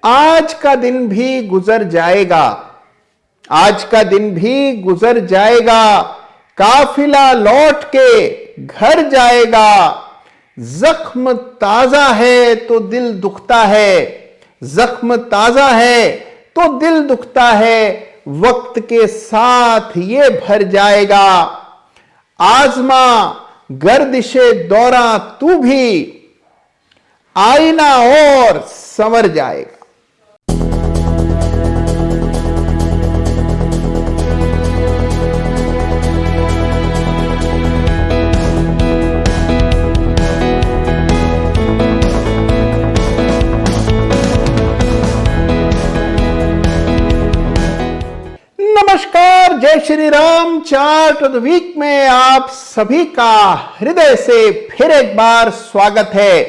आज का दिन भी गुजर जाएगा, आज का दिन भी गुजर जाएगा, काफिला लौट के घर जाएगा। जख्म ताजा है तो दिल दुखता है, जख्म ताजा है तो दिल दुखता है, वक्त के साथ ये भर जाएगा। आजमा गर्दिशे दौरा तू भी, आईना और संवर जाएगा। नमस्कार, जय Shri Ram. Chart of the week में आप सभी का हृदय से फिर एक बार स्वागत है।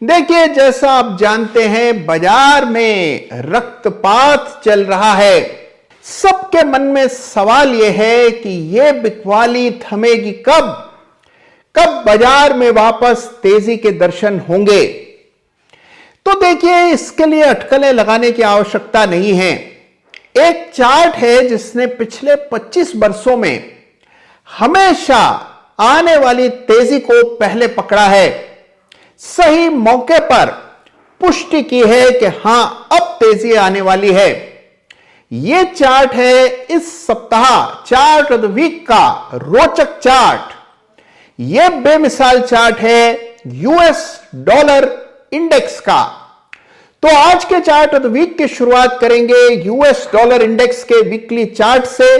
देखिए, जैसा आप जानते हैं, बाजार में रक्तपात चल रहा है। सबके मन में सवाल यह है कि यह बिकवाली थमेगी कब, कब बाजार में वापस तेजी के दर्शन होंगे। तो देखिए, इसके लिए अटकलें लगाने की आवश्यकता नहीं है। एक चार्ट है जिसने पिछले 25 वर्षों में हमेशा आने वाली तेजी को पहले पकड़ा है, सही मौके पर पुष्टि की है कि हां, अब तेजी आने वाली है। यह चार्ट है इस सप्ताह चार्ट ऑफ द वीक का रोचक चार्ट। यह बेमिसाल चार्ट है यूएस डॉलर इंडेक्स का। तो आज के चार्ट ऑफ द वीक की शुरुआत करेंगे यूएस डॉलर इंडेक्स के वीकली चार्ट से।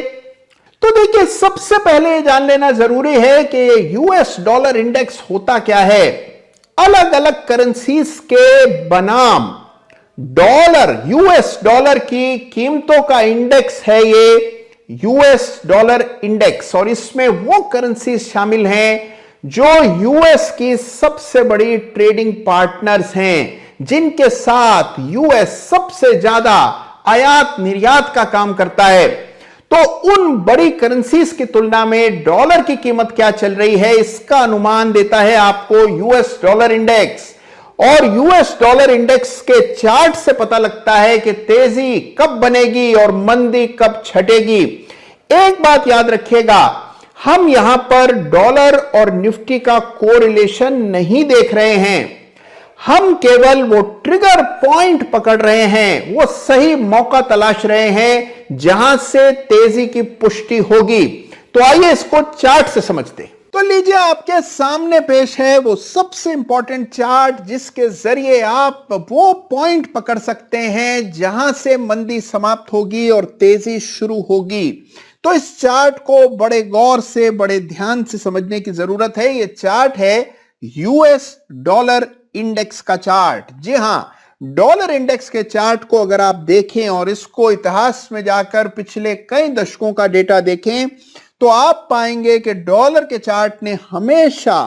तो देखिए, सबसे पहले जान लेना जरूरी है कि यूएस डॉलर इंडेक्स होता क्या है। अलग अलग करेंसीज के बनाम डॉलर, यूएस डॉलर की कीमतों का इंडेक्स है ये यूएस डॉलर इंडेक्स। और इसमें वो करेंसीज शामिल हैं जो यूएस की सबसे बड़ी ट्रेडिंग पार्टनर्स हैं, जिनके साथ यूएस सबसे ज्यादा आयात निर्यात का काम करता है। तो उन बड़ी करेंसीज की तुलना में डॉलर की कीमत क्या चल रही है, इसका अनुमान देता है आपको यूएस डॉलर इंडेक्स। और यूएस डॉलर इंडेक्स के चार्ट से पता लगता है कि तेजी कब बनेगी और मंदी कब छटेगी। एक बात याद रखिएगा, हम यहां पर डॉलर और निफ्टी का कोरिलेशन नहीं देख रहे हैं। हम केवल वो ट्रिगर पॉइंट पकड़ रहे हैं, वो सही मौका तलाश रहे हैं जहां से तेजी की पुष्टि होगी। तो आइए इसको चार्ट से समझते हैं। तो लीजिए, आपके सामने पेश है वो सबसे इंपॉर्टेंट चार्ट जिसके जरिए आप वो पॉइंट पकड़ सकते हैं जहां से मंदी समाप्त होगी और तेजी शुरू होगी। तो इस चार्ट को बड़े गौर से, बड़े ध्यान से समझने की जरूरत है। ये चार्ट है यूएस डॉलर इंडेक्स का चार्ट। जी हां, डॉलर इंडेक्स के चार्ट को अगर आप देखें और इसको इतिहास में जाकर पिछले कई दशकों का डेटा देखें, तो आप पाएंगे कि डॉलर के चार्ट ने हमेशा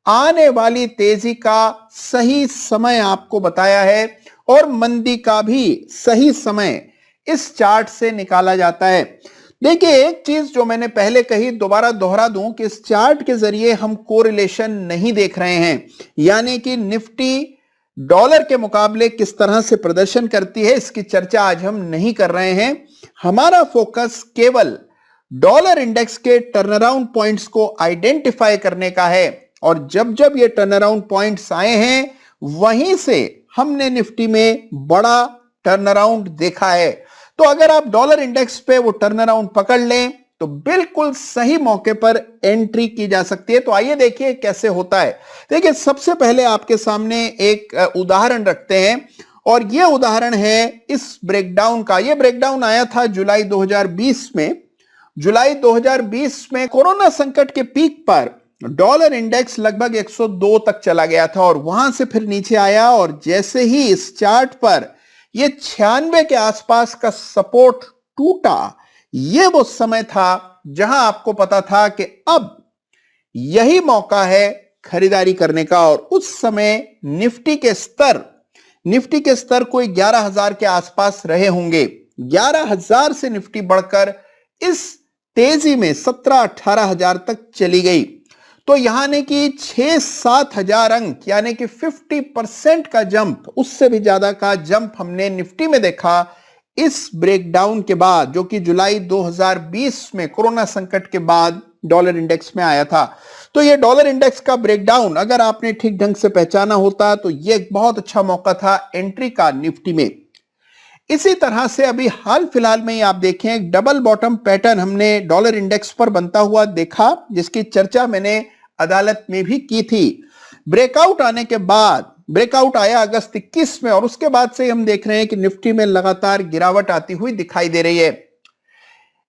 आने वाली तेजी का सही समय आपको बताया है और मंदी का भी सही समय इस चार्ट से निकाला जाता है। देखिए, एक चीज जो मैंने पहले कही, दोबारा दोहरा दूं कि इस चार्ट के जरिए हम कोरिलेशन नहीं देख रहे हैं, यानी कि निफ्टी डॉलर के मुकाबले किस तरह से प्रदर्शन करती है, इसकी चर्चा आज हम नहीं कर रहे हैं। हमारा फोकस केवल डॉलर इंडेक्स के टर्नअराउंड पॉइंट्स को आइडेंटिफाई करने का है। और जब जब ये टर्नअराउंड पॉइंट्स आए हैं, वहीं से हमने निफ्टी में बड़ा टर्नअराउंड देखा है। तो अगर आप डॉलर इंडेक्स पे वो टर्नअराउंड पकड़ लें तो बिल्कुल सही मौके पर एंट्री की जा सकती है। तो आइए देखिए कैसे होता है। देखिए, सबसे पहले आपके सामने एक उदाहरण रखते हैं और ये उदाहरण है इस ब्रेकडाउन का। ये ब्रेकडाउन आया था जुलाई 2020 में। जुलाई 2020 में कोरोना संकट के पीक पर डॉलर इंडेक्स लगभग 102 तक चला गया था और वहां से फिर नीचे आया। और जैसे ही इस चार्ट पर ये 96 के आसपास का सपोर्ट टूटा, ये वो समय था जहां आपको पता था कि अब यही मौका है खरीदारी करने का। और उस समय निफ्टी के स्तर कोई 11,000 के आसपास रहे होंगे। 11,000 से निफ्टी बढ़कर इस तेजी में 17-18 हजार तक चली गई। तो यानी कि 6-7 हजार अंक यानी कि 50% का जंप, उससे भी ज्यादा का जंप हमने निफ्टी में देखा इस ब्रेकडाउन के बाद, जो कि जुलाई 2020 में कोरोना संकट के बाद डॉलर इंडेक्स में आया था। तो ये डॉलर इंडेक्स का ब्रेकडाउन अगर आपने ठीक ढंग से पहचाना होता तो ये एक बहुत अच्छा मौका था एंट्री का निफ्टी में। इसी तरह से अभी हाल फिलहाल में ही आप देखें एक डबल बॉटम पैटर्न हमने डॉलर इंडेक्स पर बनता हुआ देखा, जिसकी चर्चा मैंने अदालत में भी की थी। ब्रेकआउट आने के बाद, ब्रेकआउट आया अगस्त 21 में, और उसके बाद से हम देख रहे हैं कि निफ्टी में लगातार गिरावट आती हुई दिखाई दे रही है।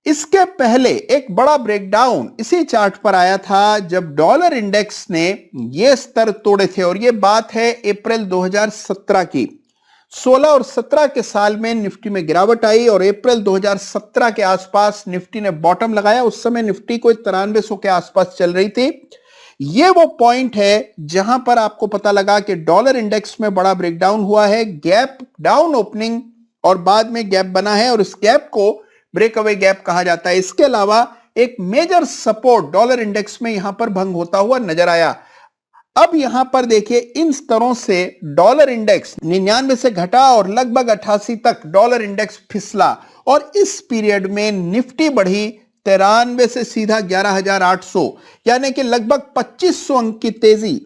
इसके पहले एक बड़ा ब्रेकडाउन इसी चार्ट पर आया था जब डॉलर इंडेक्स ने ये स्तर तोड़े थे, और ये बात है अप्रैल 2017 की। 16 और 17 के साल में निफ्टी में गिरावट आई और अप्रैल 2017 के आसपास निफ्टी ने बॉटम लगाया। उस समय निफ्टी कोई 9300 के आसपास चल रही थी। ये वो पॉइंट है जहां पर आपको पता लगा कि डॉलर इंडेक्स में बड़ा ब्रेकडाउन हुआ है, गैप डाउन ओपनिंग और बाद में गैप बना है, और इस गैप को ब्रेकअवे गैप कहा जाता है। इसके अलावा एक मेजर सपोर्ट डॉलर इंडेक्स में यहां पर भंग होता हुआ नजर आया। अब यहां पर देखिए इन स्तरों से डॉलर इंडेक्स 99 से घटा और लगभग 88 तक डॉलर इंडेक्स फिसला, और इस पीरियड में निफ्टी बढ़ी 93 से सीधा 11,800, यानी कि लगभग 2500 अंक की तेजी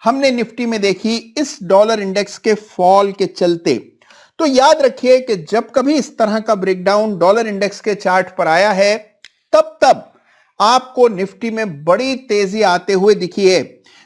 हमने निफ्टी में देखी इस डॉलर इंडेक्स के फॉल के चलते। तो याद रखिए कि जब कभी इस तरह का ब्रेकडाउन डॉलर इंडेक्स के चार्ट पर आया है, तब आपको निफ्टी में बड़ी तेजी आते हुए दिखी है।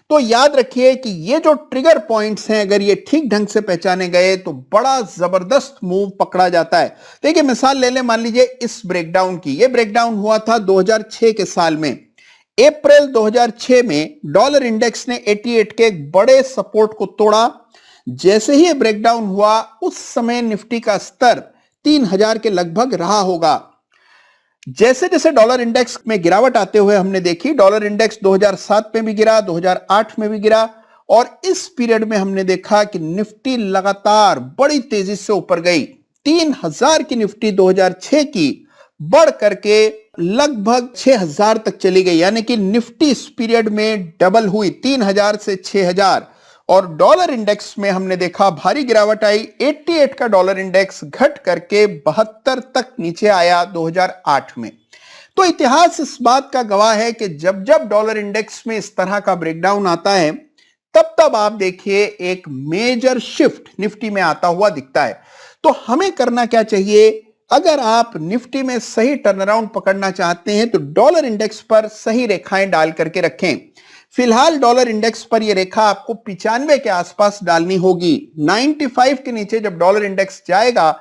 तो याद रखिए कि ये जो ट्रिगर पॉइंट्स हैं, अगर ये ठीक ढंग से पहचाने गए तो बड़ा जबरदस्त मूव पकड़ा जाता है। देखिए मिसाल ले लें, मान लीजिए इस ब्रेकडाउन की। ये ब्रेकडाउन हुआ था 2006 के साल में। अप्रैल 2006 में डॉलर इंडेक्स ने 88 के एक बड़े सपोर्ट को तोड़ा। जैसे ही ये ब्रेकडाउन हुआ उस समय निफ्टी का स्तर 3000 के लगभग रहा होगा। जैसे जैसे डॉलर इंडेक्स में गिरावट आते हुए हमने देखी, डॉलर इंडेक्स 2007 में भी गिरा, 2008 में भी गिरा, और इस पीरियड में हमने देखा कि निफ्टी लगातार बड़ी तेजी से ऊपर गई। 3000 की निफ्टी 2006 की बढ़ करके लगभग 6000 तक चली गई, यानी कि निफ्टी इस पीरियड में डबल हुई 3000 से 6000। और डॉलर इंडेक्स में हमने देखा भारी गिरावट आई। 88 का डॉलर इंडेक्स घट करके 72 तक नीचे आया 2008 में। तो इतिहास इस बात का गवाह है कि जब जब डॉलर इंडेक्स में इस तरह का ब्रेकडाउन आता है, तब आप देखिए एक मेजर शिफ्ट निफ्टी में आता हुआ दिखता है। तो हमें करना क्या चाहिए? अगर आप निफ्टी में सही टर्नअराउंड पकड़ना चाहते हैं तो डॉलर इंडेक्स पर सही रेखाएं डाल करके रखें। फिलहाल डॉलर इंडेक्स पर यह रेखा आपको 95 के आसपास डालनी होगी। 95 के नीचे जब डॉलर इंडेक्स जाएगा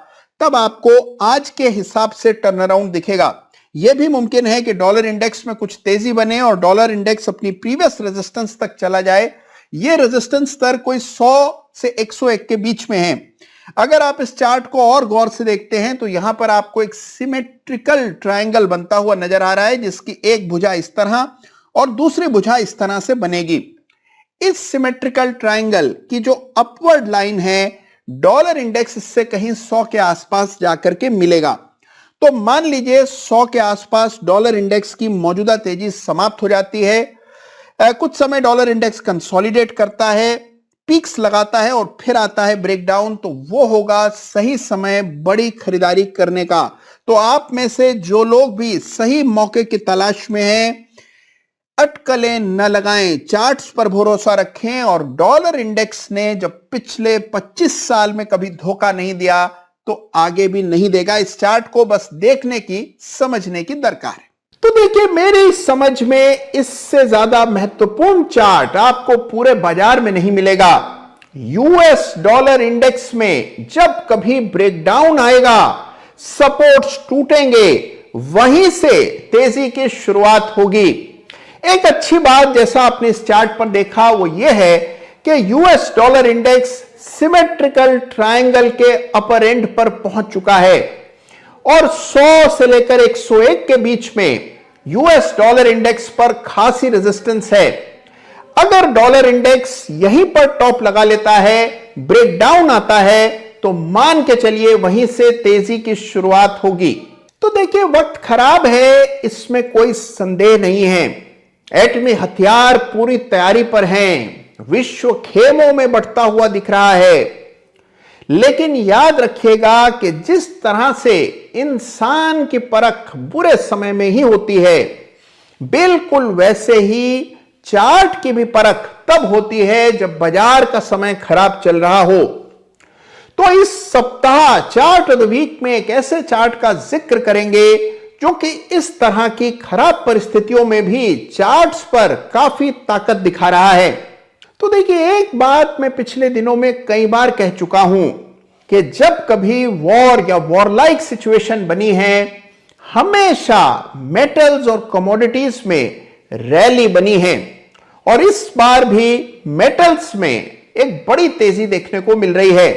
तब आपको आज के हिसाब से टर्नअराउंड दिखेगा। यह भी मुमकिन है कि डॉलर इंडेक्स में कुछ तेजी बने और डॉलर इंडेक्स अपनी प्रीवियस रेजिस्टेंस तक चला जाए। यह रेजिस्टेंस स्तर कोई 100 से 101 के बीच में है। अगर आप इस चार्ट को और गौर से देखते हैं तो यहां पर आपको एक सिमेट्रिकल ट्रायंगल बनता हुआ नजर आ रहा है, जिसकी एक भुजा इस तरह और दूसरी भुजा इस तरह से बनेगी। इस सिमेट्रिकल ट्रायंगल की जो अपवर्ड लाइन है, डॉलर इंडेक्स इससे कहीं 100 के आसपास जाकर के मिलेगा। तो मान लीजिए 100 के आसपास डॉलर इंडेक्स की मौजूदा तेजी समाप्त हो जाती है। कुछ समय डॉलर इंडेक्स कंसोलिडेट करता है, पीक्स लगाता है और फिर आता है ब्रेकडाउन। तो वो होगा सही समय बड़ी खरीदारी करने का। तो आप में से जो लोग भी सही मौके की तलाश में हैं, अटकलें न लगाएं, चार्ट्स पर भरोसा रखें। और डॉलर इंडेक्स ने जब पिछले 25 साल में कभी धोखा नहीं दिया तो आगे भी नहीं देगा। इस चार्ट को बस देखने की, समझने की दरकार है। तो देखिए मेरी समझ में इससे ज्यादा महत्वपूर्ण चार्ट आपको पूरे बाजार में नहीं मिलेगा। यूएस डॉलर इंडेक्स में जब कभी ब्रेकडाउन आएगा, सपोर्ट्स टूटेंगे, वहीं से तेजी की शुरुआत होगी। एक अच्छी बात जैसा आपने इस चार्ट पर देखा वो ये है कि US dollar index symmetrical triangle के अपर एंड पर पहुंच चुका है और 100 से लेकर 101 के बीच में यूएस डॉलर इंडेक्स पर खासी रेजिस्टेंस है। अगर डॉलर इंडेक्स यहीं पर टॉप लगा लेता है, ब्रेकडाउन आता है, तो मान के चलिए वहीं से तेजी की शुरुआत होगी। तो देखिए वक्त खराब है, इसमें कोई संदेह नहीं है। एटमी हथियार पूरी तैयारी पर हैं, विश्व खेमों में बढ़ता हुआ दिख रहा है। लेकिन याद रखिएगा कि जिस तरह से इंसान की परख बुरे समय में ही होती है, बिल्कुल वैसे ही चार्ट की भी परख तब होती है जब बाजार का समय खराब चल रहा हो। तो इस सप्ताह चार्ट ऑफ द वीक में एक ऐसे चार्ट का जिक्र करेंगे जो कि इस तरह की खराब परिस्थितियों में भी चार्ट्स पर काफी ताकत दिखा रहा है। तो देखिए, एक बात मैं पिछले दिनों में कई बार कह चुका हूं कि जब कभी वॉर या वॉर लाइक सिचुएशन बनी है, हमेशा मेटल्स और कमोडिटीज में रैली बनी है। और इस बार भी मेटल्स में एक बड़ी तेजी देखने को मिल रही है।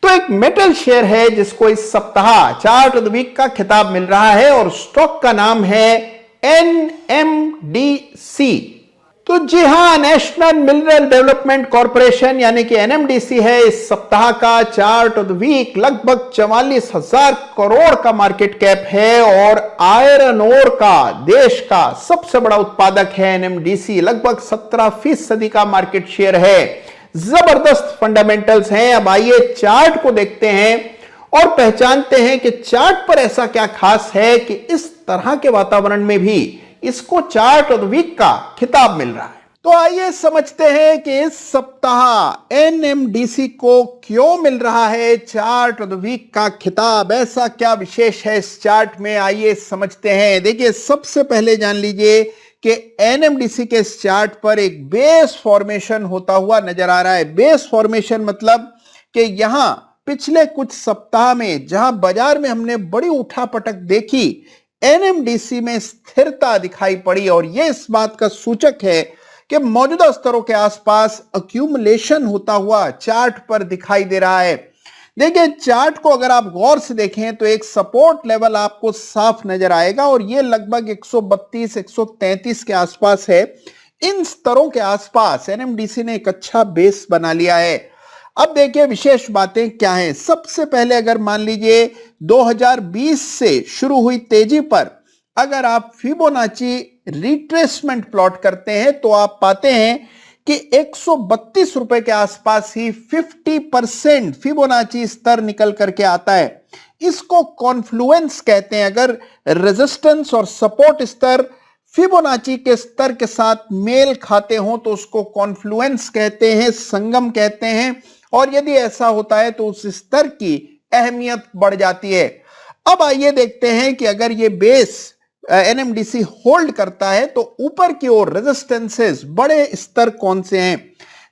तो एक मेटल शेयर है जिसको इस सप्ताह चार्ट ऑफ द वीक का खिताब मिल रहा है और स्टॉक का नाम है एनएमडीसी। तो जी हां, नेशनल मिनरल डेवलपमेंट कॉर्पोरेशन यानी कि एनएमडीसी है इस सप्ताह का चार्ट ऑफ द वीक। लगभग 44,000 करोड़ का मार्केट कैप है और आयरन ओर का देश का सबसे बड़ा उत्पादक है एनएमडीसी। लगभग 17% का मार्केट शेयर है। जबरदस्त फंडामेंटल्स हैं। अब आइए चार्ट को देखते हैं और पहचानते हैं कि चार्ट पर ऐसा क्या खास है कि इस तरह के वातावरण में भी इसको चार्ट ऑफ द वीक का खिताब मिल रहा है। तो आइए समझते हैं कि इस सप्ताह एनएमडीसी को क्यों मिल रहा है चार्ट ऑफ द वीक का खिताब। ऐसा क्या विशेष है इस चार्ट में, आइए समझते हैं। देखिए, सबसे पहले जान लीजिए कि एनएमडीसी के इस चार्ट पर एक बेस फॉर्मेशन होता हुआ नजर आ रहा है। बेस फॉर्मेशन मतलब कि यहां पिछले कुछ सप्ताह में जहां बाजार में हमने बड़ी उठापटक देखी, एनएमडीसी में स्थिरता दिखाई पड़ी और यह इस बात का सूचक है कि मौजूदा स्तरों के आसपास अक्यूमुलेशन होता हुआ चार्ट पर दिखाई दे रहा है। देखिए, चार्ट को अगर आप गौर से देखें तो एक सपोर्ट लेवल आपको साफ नजर आएगा और यह लगभग 132-133 के आसपास है। इन स्तरों के आसपास एनएमडीसी ने एक अच्छा बेस बना लिया है। अब देखिए विशेष बातें क्या हैं। सबसे पहले अगर मान लीजिए 2020 से शुरू हुई तेजी पर अगर आप फिबोनाची रिट्रेसमेंट प्लॉट करते हैं तो आप पाते हैं कि 132 रुपए के आसपास ही 50% फिबोनाची स्तर निकल करके आता है। इसको कॉन्फ्लुएंस कहते हैं। अगर रेजिस्टेंस और सपोर्ट स्तर फिबोनाची के स्तर के साथ मेल खाते हो तो उसको कॉन्फ्लुएंस कहते हैं, संगम कहते हैं। और यदि ऐसा होता है तो उस स्तर की अहमियत बढ़ जाती है। अब आइए देखते हैं कि अगर ये बेस एनएमडीसी होल्ड करता है तो ऊपर की ओर रेजिस्टेंसेस बड़े स्तर कौन से हैं।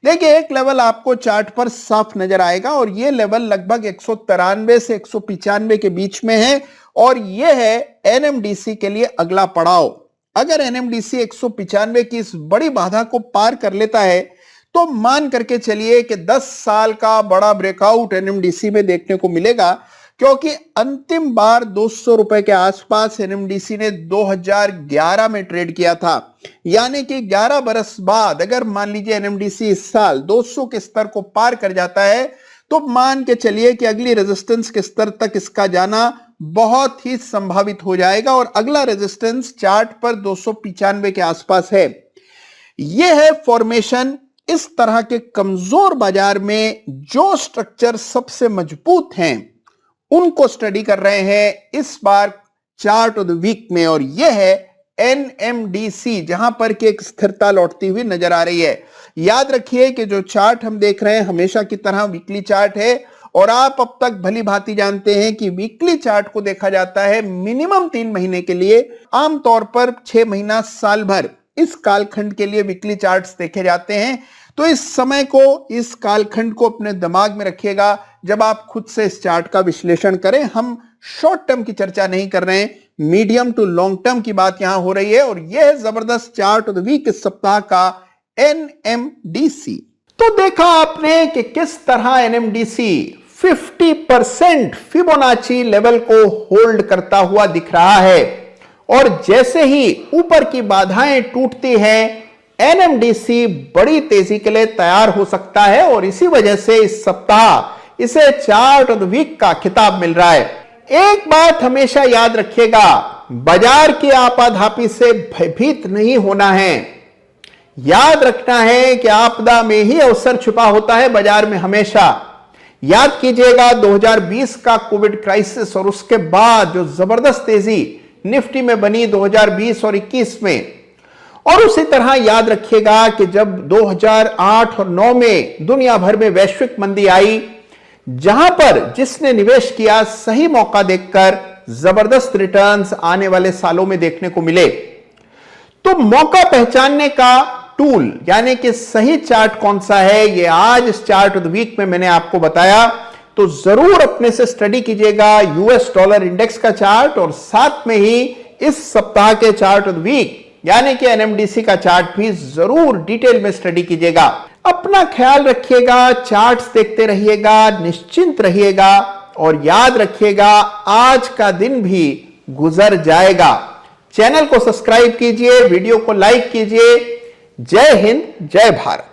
देखिए, एक लेवल आपको चार्ट पर साफ नजर आएगा और ये लेवल लगभग 193 से 195 के बीच में है और ये है एनएमडीसी के लिए अगला पड़ाव। अगर एनएमडीसी 195 की इस बड़ी बाधा को पार कर लेता है तो मान करके चलिए कि 10 साल का बड़ा ब्रेकआउट एनएमडीसी में देखने को मिलेगा, क्योंकि अंतिम बार 200 रुपए के आसपास एनएमडीसी ने 2011 में ट्रेड किया था। यानी कि 11 बरस बाद अगर मान लीजिए एनएमडीसी इस साल 200 के स्तर को पार कर जाता है तो मान के चलिए कि अगली रेजिस्टेंस के स्तर तक इसका जाना बहुत ही संभावित हो जाएगा और अगला रेजिस्टेंस चार्ट पर 295 के आसपास है। यह है फॉर्मेशन। इस तरह के कमजोर बाजार में जो स्ट्रक्चर सबसे मजबूत हैं उनको स्टडी कर रहे हैं इस बार चार्ट ऑफ द वीक में और यह है एनएमडीसी, जहां पर कि एक स्थिरता लौटती हुई नजर आ रही है। याद रखिए कि जो चार्ट हम देख रहे हैं हमेशा की तरह वीकली चार्ट है और आप अब तक भली भांति जानते हैं कि वीकली चार्ट को देखा जाता है मिनिमम 3 महीने के लिए, आमतौर पर 6 महीना, साल भर, इस कालखंड के लिए वीकली चार्ट्स देखे जाते हैं। तो इस समय को, इस कालखंड को अपने दिमाग में रखिएगा जब आप खुद से इस चार्ट का विश्लेषण करें। हम शॉर्ट टर्म की चर्चा नहीं कर रहे हैं, मीडियम टू लॉन्ग टर्म की बात यहां हो रही है और यह जबरदस्त चार्ट ऑफ द वीक इस सप्ताह का एनएमडीसी। तो देखा आपने कि किस तरह एनएमडीसी 50% फिबोनाची लेवल को होल्ड करता हुआ दिख रहा है और जैसे ही ऊपर की बाधाएं टूटती हैं एनएमडीसी बड़ी तेजी के लिए तैयार हो सकता है और इसी वजह से इस सप्ताह इसे चार्ट ऑफ द वीक का खिताब मिल रहा है। एक बात हमेशा याद रखिएगा, बाजार की आपाधापी से भयभीत नहीं होना है। याद रखना है कि आपदा में ही अवसर छुपा होता है, बाजार में हमेशा। याद कीजिएगा 2020 का कोविड क्राइसिस और उसके बाद जो जबरदस्त तेजी निफ्टी में बनी 2020 और 21 में। और उसी तरह याद रखिएगा कि जब 2008 और 9 में दुनिया भर में वैश्विक मंदी आई, जहां पर जिसने निवेश किया सही मौका देखकर जबरदस्त रिटर्न्स आने वाले सालों में देखने को मिले। तो मौका पहचानने का टूल यानी कि सही चार्ट कौन सा है, ये आज इस चार्ट ऑफ द वीक में मैंने आपको बताया। तो जरूर अपने से स्टडी कीजिएगा यूएस डॉलर इंडेक्स का चार्ट और साथ में ही इस सप्ताह के चार्ट ऑफ द वीक यानी कि एनएमडीसी का चार्ट भी जरूर डिटेल में स्टडी कीजिएगा। अपना ख्याल रखिएगा, चार्ट्स देखते रहिएगा, निश्चिंत रहिएगा और याद रखिएगा आज का दिन भी गुजर जाएगा। चैनल को सब्सक्राइब कीजिए, वीडियो को लाइक कीजिए। जय हिंद, जय भारत।